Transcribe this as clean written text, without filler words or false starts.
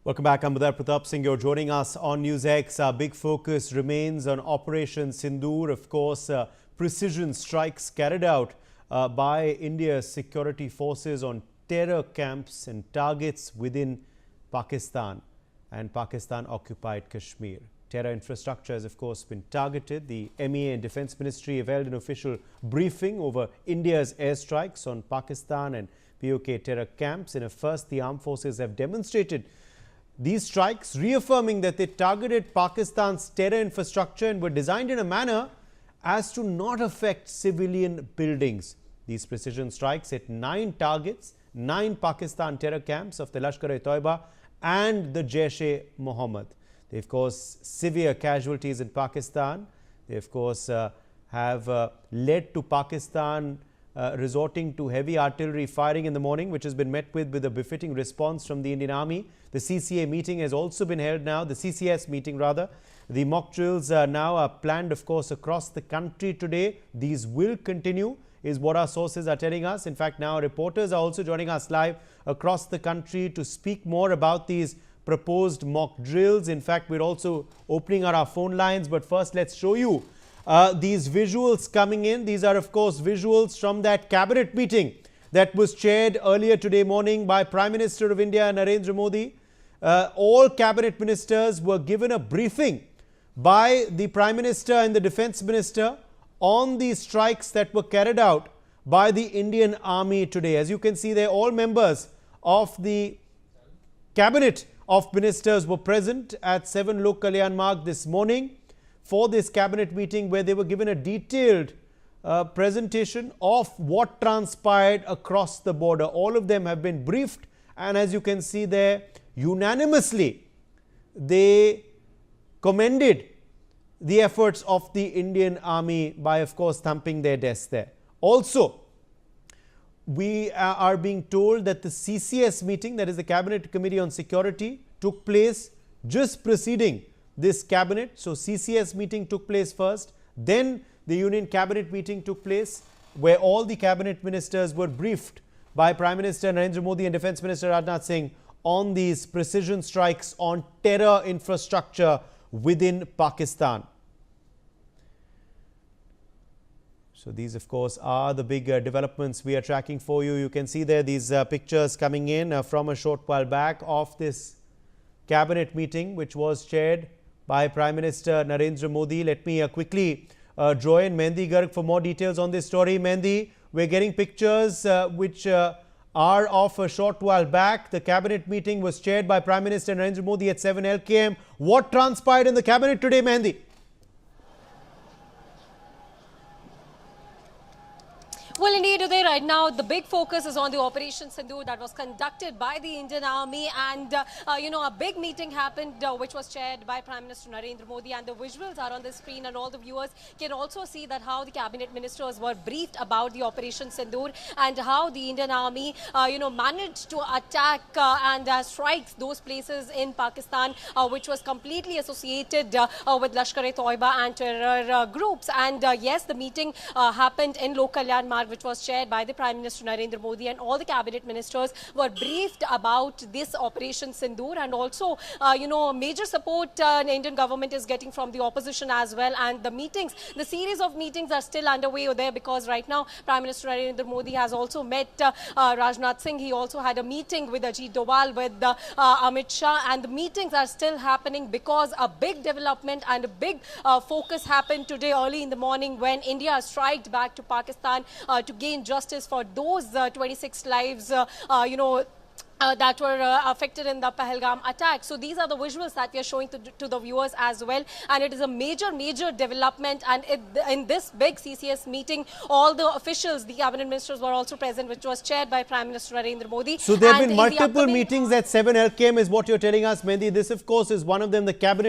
Welcome back. I'm Pratap Singh. You're joining us on NewsX. Our big focus remains on Operation Sindur. Of course, precision strikes carried out by India's security forces on terror camps and targets within Pakistan and Pakistan-occupied Kashmir. Terror infrastructure has, of course, been targeted. The MEA and Defence Ministry have held an official briefing over India's airstrikes on Pakistan and PoK terror camps. In a first, the armed forces have demonstrated these strikes, reaffirming that they targeted Pakistan's terror infrastructure and were designed in a manner as to not affect civilian buildings. These precision strikes hit 9 targets, 9 Pakistan terror camps of the Lashkar and Jaish and the Jaish-e-Mohammed. They, of course, severe casualties in Pakistan. They, of course, have led to Pakistan resorting to heavy artillery firing in the morning, which has been met with a befitting response from the Indian Army. The CCA meeting has also been held now, the CCS meeting rather. The mock drills now are planned, of course, across the country today. These will continue, is what our sources are telling us. In fact, now reporters are also joining us live across the country to speak more about these proposed mock drills. In fact, we're also opening our phone lines, but first let's show you these visuals coming in. These are, of course, visuals from that cabinet meeting that was chaired earlier today morning by Prime Minister of India, Narendra Modi. All cabinet ministers were given a briefing by the Prime Minister and the Defence Minister on the strikes that were carried out by the Indian Army today. As you can see there, all members of the Cabinet of Ministers were present at 7 Lok Kalyan Marg this morning for this cabinet meeting, where they were given a detailed presentation of what transpired across the border. All of them have been briefed, and as you can see there, unanimously they commended the efforts of the Indian Army by, of course, thumping their desks there. Also, we are being told that the CCS meeting, that is the Cabinet Committee on Security, took place just preceding this cabinet. So CCS meeting took place first, then the Union Cabinet meeting took place, where all the cabinet ministers were briefed by Prime Minister Narendra Modi and Defence Minister Rajnath Singh on these precision strikes on terror infrastructure within Pakistan. So these, of course, are the big developments we are tracking for you. You can see there these pictures coming in from a short while back of this cabinet meeting, which was chaired by Prime Minister Narendra Modi. Let me quickly draw in Mehndi Garg for more details on this story. Mehndi, we're getting pictures which are of a short while back. The cabinet meeting was chaired by Prime Minister Narendra Modi at 7 LKM. What transpired in the cabinet today, Mehndi? Well, indeed, today, right now, the big focus is on the Operation Sindur that was conducted by the Indian Army, and a big meeting happened which was chaired by Prime Minister Narendra Modi, and the visuals are on the screen, and all the viewers can also see that how the cabinet ministers were briefed about the Operation Sindur and how the Indian Army managed to attack and strike those places in Pakistan which was completely associated with Lashkar and Jaish and terror groups. And yes, the meeting happened in Lok Kalyan Marg, which was chaired by the Prime Minister Narendra Modi, and all the cabinet ministers were briefed about this Operation Sindur, and also major support the Indian government is getting from the opposition as well. And the meetings, the series of meetings are still underway there, because right now Prime Minister Narendra Modi has also met Rajnath Singh. He also had a meeting with Ajit Doval, with Amit Shah, and the meetings are still happening because a big development and a big focus happened today early in the morning when India striked back to Pakistan to gain justice for those 26 lives, that were affected in the Pahalgam attack. So these are the visuals that we are showing to the viewers as well. And it is a major development. And in this big CCS meeting, all the officials, the cabinet ministers were also present, which was chaired by Prime Minister Narendra Modi. So there have been multiple meetings at 7 LKM is what you're telling us, Mehndi. This, of course, is one of them, the cabinet